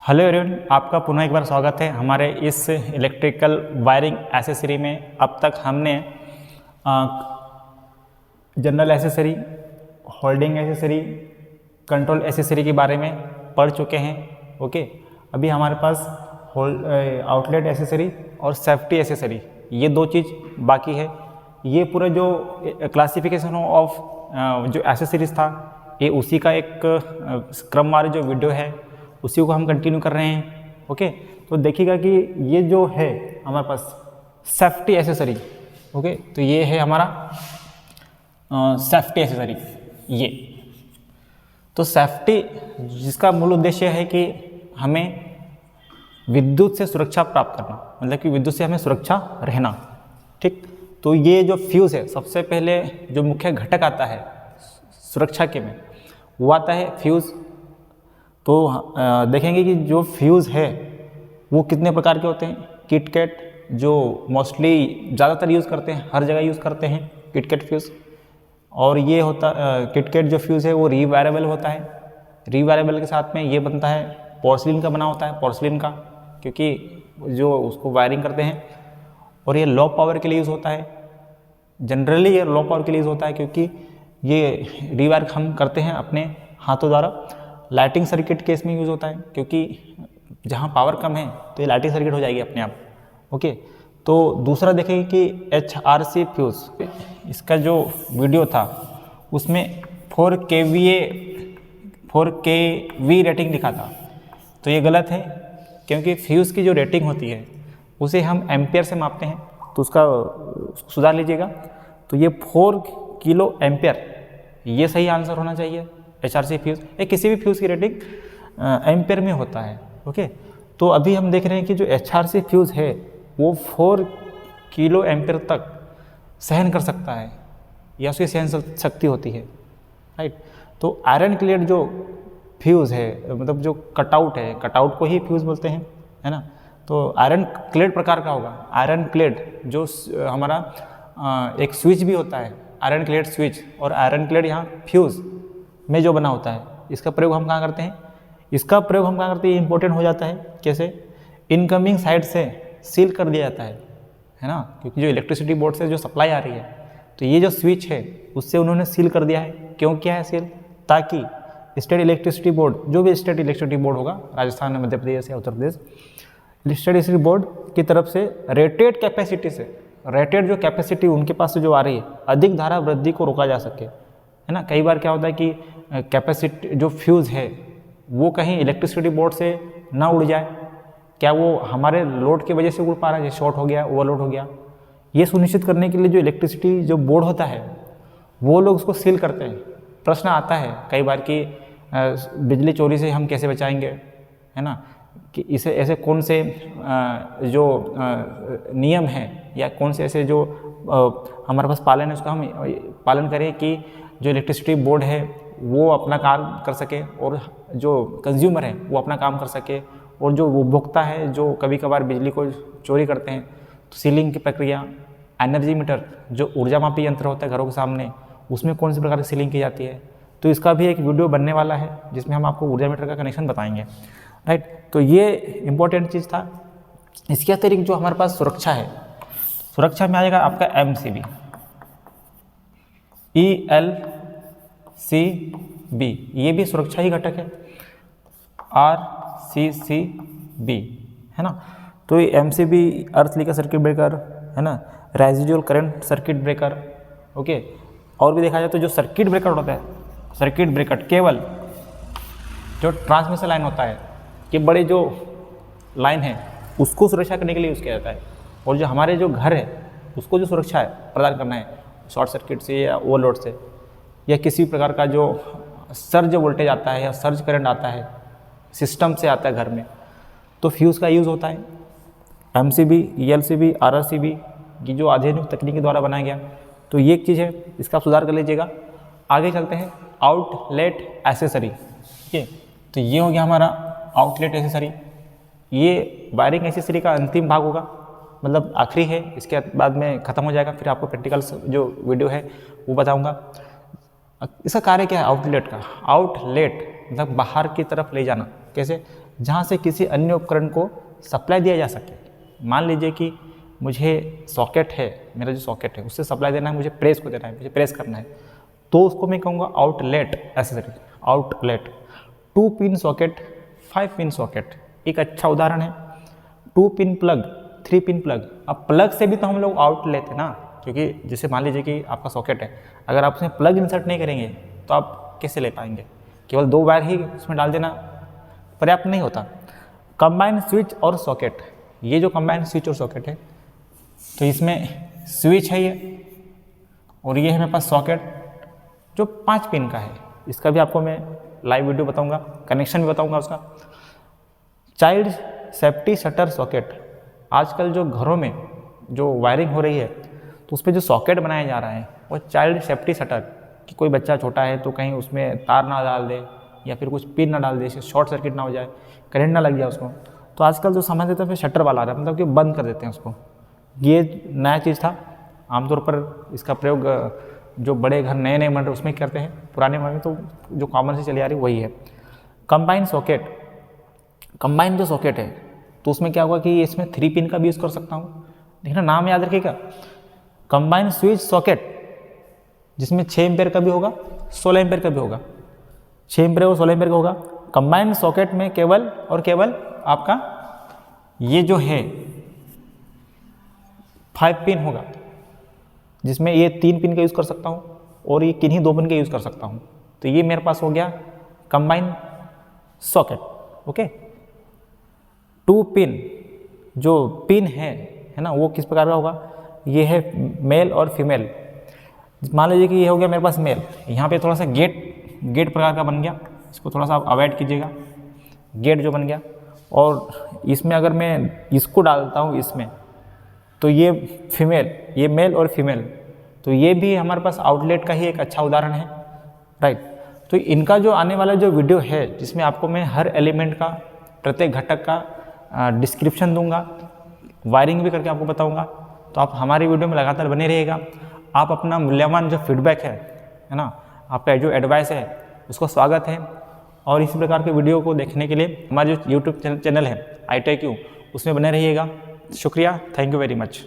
Hello everyone, आपका पुनः एक बार स्वागत है हमारे इस इलेक्ट्रिकल वायरिंग एसेसरी में। अब तक हमने general accessory, holding accessory, control accessory के बारे में पढ़ चुके हैं। ओके, अभी हमारे पास आउटलेट एसेसरी और सेफ्टी एसेसरी, ये दो चीज़ बाकी है। ये पूरा जो क्लासिफिकेशन ऑफ जो एसेसरीज था, ये उसी का एक क्रमवार जो वीडियो है उसी को हम कंटिन्यू कर रहे हैं। ओके, तो देखिएगा कि ये जो है हमारे पास सेफ्टी एसेसरी। ओके, तो ये है हमारा सेफ्टी एसेसरी। ये तो सेफ्टी जिसका मूल उद्देश्य है कि हमें विद्युत से सुरक्षा प्राप्त करना, मतलब कि विद्युत से हमें सुरक्षा रहना। ठीक, तो ये जो फ्यूज़ है, सबसे पहले जो मुख्य घटक आता है सुरक्षा के में, वो आता है फ्यूज़। तो देखेंगे कि जो फ्यूज़ है वो कितने प्रकार के होते हैं। किटकैट जो मोस्टली ज़्यादातर यूज़ करते हैं, हर जगह यूज़ करते हैं किटकैट फ्यूज़। और ये होता किटकैट जो फ्यूज़ है वो रीवायरेबल होता है। रीवायरेबल के साथ में ये बनता है पोर्सिलिन का बना होता है, पोर्सिलिन का, क्योंकि जो उसको वायरिंग करते हैं। और ये लो पावर के लिए यूज़ होता है। जनरली ये लो पावर के लिए यूज़ होता है क्योंकि ये रीवायर हम करते हैं अपने हाथों द्वारा। लाइटिंग सर्किट केस में यूज़ होता है क्योंकि जहाँ पावर कम है तो ये लाइटिंग सर्किट हो जाएगी अपने आप। ओके, तो दूसरा देखेंगे कि HRC फ्यूज़, इसका जो वीडियो था उसमें 4 kV रेटिंग लिखा था, तो ये गलत है क्योंकि फ्यूज़ की जो रेटिंग होती है उसे हम एम्पियर से मापते हैं, तो उसका सुधार लीजिएगा। तो ये 4 किलो एम्पियर, ये सही आंसर होना चाहिए। HRC फ्यूज़ या किसी भी फ्यूज़ की रेटिंग एम्पियर में होता है। ओके, तो अभी हम देख रहे हैं कि जो HRC फ्यूज़ है वो 4 किलो एम्पियर तक सहन कर सकता है, या उसकी सहन शक्ति होती है। राइट, तो आयरन क्लेड जो फ्यूज़ है, मतलब जो कटआउट है, कटआउट को ही फ्यूज़ बोलते हैं, है ना। तो आयरन क्लेड प्रकार का होगा। आयरन क्लेड जो हमारा एक स्विच भी होता है, आयरन क्लेड स्विच, और आयरन क्लेड यहाँ फ्यूज़ में जो बना होता है, इसका प्रयोग हम कहाँ करते हैं? इसका प्रयोग हम कहाँ करते हैं? इंपॉर्टेंट हो जाता है। कैसे? इनकमिंग साइड से सील कर दिया जाता है ना, क्योंकि जो इलेक्ट्रिसिटी बोर्ड से जो सप्लाई आ रही है, तो ये जो स्विच है उससे उन्होंने सील कर दिया है। क्यों किया है सील? ताकि स्टेट इलेक्ट्रिसिटी बोर्ड, जो भी स्टेट इलेक्ट्रिसिटी बोर्ड होगा, राजस्थान, मध्य प्रदेश या Uttar Pradesh, state electricity board की तरफ से रेटेड कैपेसिटी से, रेटेड जो कैपेसिटी उनके पास से जो आ रही है, अधिक धारा वृद्धि को रोका जा सके, है ना। कई बार क्या होता है कि कैपेसिटी जो फ्यूज़ है वो कहीं इलेक्ट्रिसिटी बोर्ड से ना उड़ जाए। क्या वो हमारे लोड की वजह से उड़ पा रहा है? जैसे शॉर्ट हो गया, ओवरलोड हो गया, ये सुनिश्चित करने के लिए जो इलेक्ट्रिसिटी जो बोर्ड होता है वो लोग उसको सील करते हैं। प्रश्न आता है कई बार कि बिजली चोरी से हम कैसे बचाएंगे, है ना, कि इसे ऐसे कौन से जो नियम हैं या कौन से ऐसे जो हमारे पास पालन है, उसका हम पालन करें कि जो इलेक्ट्रिसिटी बोर्ड है वो अपना काम कर सके और जो कंज्यूमर है वो अपना काम कर सके, और जो उपभोक्ता है जो कभी कभार बिजली को चोरी करते हैं, तो सीलिंग की प्रक्रिया, एनर्जी मीटर जो ऊर्जा मापी यंत्र होता है घरों के सामने, उसमें कौन सी प्रकार की सीलिंग की जाती है, तो इसका भी एक वीडियो बनने वाला है जिसमें हम आपको ऊर्जा मीटर का कनेक्शन बताएंगे। राइट, तो ये इम्पोर्टेंट चीज़ था। इसके अतिरिक्त जो हमारे पास सुरक्षा है, सुरक्षा में आएगा आपका MCB, ELCB, ये भी सुरक्षा ही घटक है। RCCB, है ना। तो ये MCB अर्थ लीकेज सर्किट ब्रेकर, है ना, residual current circuit breaker. Okay, और भी देखा जाए तो जो सर्किट ब्रेकर होता है, सर्किट ब्रेकर केवल जो ट्रांसमिशन लाइन होता है, कि बड़े जो लाइन है उसको सुरक्षा करने के लिए यूज़ किया जाता है, और जो हमारे जो घर है उसको जो सुरक्षा है प्रदान करना है शॉर्ट सर्किट से या ओवरलोड से, या किसी प्रकार का जो सर्ज वोल्टेज आता है या सर्ज करंट आता है सिस्टम से आता है घर में, तो फ्यूज़ का यूज़ होता है। MCB, ELCB, RRCB, ये जो आधुनिक तकनीक द्वारा बनाया गया, तो ये एक चीज़ है, इसका सुधार कर लीजिएगा। आगे चलते हैं आउटलेट एसेसरी। ठीक है, तो ये हो गया हमारा आउटलेट एसेसरी। ये वायरिंग एसेसरी का अंतिम भाग होगा, मतलब आखिरी है, इसके बाद में ख़त्म हो जाएगा, फिर आपको प्रैक्टिकल जो वीडियो है वो बताऊंगा। इसका कार्य क्या है आउटलेट का? आउटलेट मतलब बाहर की तरफ ले जाना। कैसे? जहाँ से किसी अन्य उपकरण को सप्लाई दिया जा सके। मान लीजिए कि मुझे सॉकेट है, मेरा जो सॉकेट है उससे सप्लाई देना है, मुझे प्रेस को देना है, मुझे प्रेस करना है, तो उसको मैं कहूँगा outlet accessory, outlet. 2 pin socket, 5 pin socket एक अच्छा उदाहरण है। 2 पिन प्लग, 3 पिन प्लग। अब प्लग से भी तो हम लोग आउट लेते हैं ना, क्योंकि जैसे मान लीजिए कि आपका सॉकेट है, अगर आप उसमें प्लग इंसर्ट नहीं करेंगे तो आप कैसे ले पाएंगे? केवल 2 वायर ही उसमें डाल देना पर्याप्त नहीं होता। कंबाइन स्विच और सॉकेट, ये जो कंबाइन स्विच और सॉकेट है, तो इसमें स्विच है ये, और ये है मेरे पास सॉकेट जो 5 पिन का है। इसका भी आपको मैं लाइव वीडियो बताऊंगा, कनेक्शन भी बताऊंगा उसका। चाइल्ड सेफ्टी शटर सॉकेट, आजकल जो घरों में जो वायरिंग हो रही है तो उस पर जो सॉकेट बनाया जा रहा है वो चाइल्ड सेफ्टी शटर, कि कोई बच्चा छोटा है तो कहीं उसमें तार ना डाल दे या फिर कुछ पिन ना डाल दे, शॉर्ट सर्किट ना हो जाए, करंट ना लग जाए उसको। तो आजकल जो समझ देते हैं फिर शटर वाला आ रहा है, मतलब कि बंद कर देते हैं उसको। ये नया चीज़ था, आमतौर पर इसका प्रयोग जो बड़े घर नए नए बन रहे उसमें करते हैं, पुराने में तो जो कॉमन से चली आ रही वही है। कंबाइन सॉकेट, कंबाइन जो सॉकेट है तो उसमें क्या होगा कि इसमें 3 पिन का भी यूज़ कर सकता हूँ, लेकिन नाम याद रखिएगा, कंबाइन स्विच सॉकेट, जिसमें 6 एम्पेयर का भी होगा, 16 एम्पेयर का भी होगा, 6 एम्पेयर और 16 एम्पेयर का होगा। कंबाइन सॉकेट में केवल और केवल आपका ये जो है 5 पिन होगा, जिसमें ये 3 पिन का यूज़ कर सकता हूँ और ये किन्हीं 2 पिन का यूज़ कर सकता हूँ। तो ये मेरे पास हो गया कंबाइन सॉकेट। ओके, 2 पिन जो पिन है ना, वो किस प्रकार का होगा? ये है मेल और फीमेल। मान लीजिए कि ये हो गया मेरे पास मेल, यहाँ पे थोड़ा सा गेट प्रकार का बन गया, इसको थोड़ा सा आप अवॉइड कीजिएगा, गेट जो बन गया। और इसमें अगर मैं इसको डालता हूँ इसमें, तो ये फीमेल, ये मेल और फीमेल, तो ये भी हमारे पास आउटलेट का ही एक अच्छा उदाहरण है, राइट। तो इनका जो आने वाला जो वीडियो है, जिसमें आपको मैं हर एलिमेंट का, प्रत्येक घटक का डिस्क्रिप्शन दूंगा, वायरिंग भी करके आपको बताऊंगा, तो आप हमारी वीडियो में लगातार बने रहिएगा। आप अपना मूल्यवान जो फीडबैक है ना, आपका जो एडवाइस है उसको स्वागत है। और इसी प्रकार के वीडियो को देखने के लिए हमारे जो यूट्यूब चैनल है ITQ, उसमें बने रहिएगा। शुक्रिया, थैंक यू वेरी मच।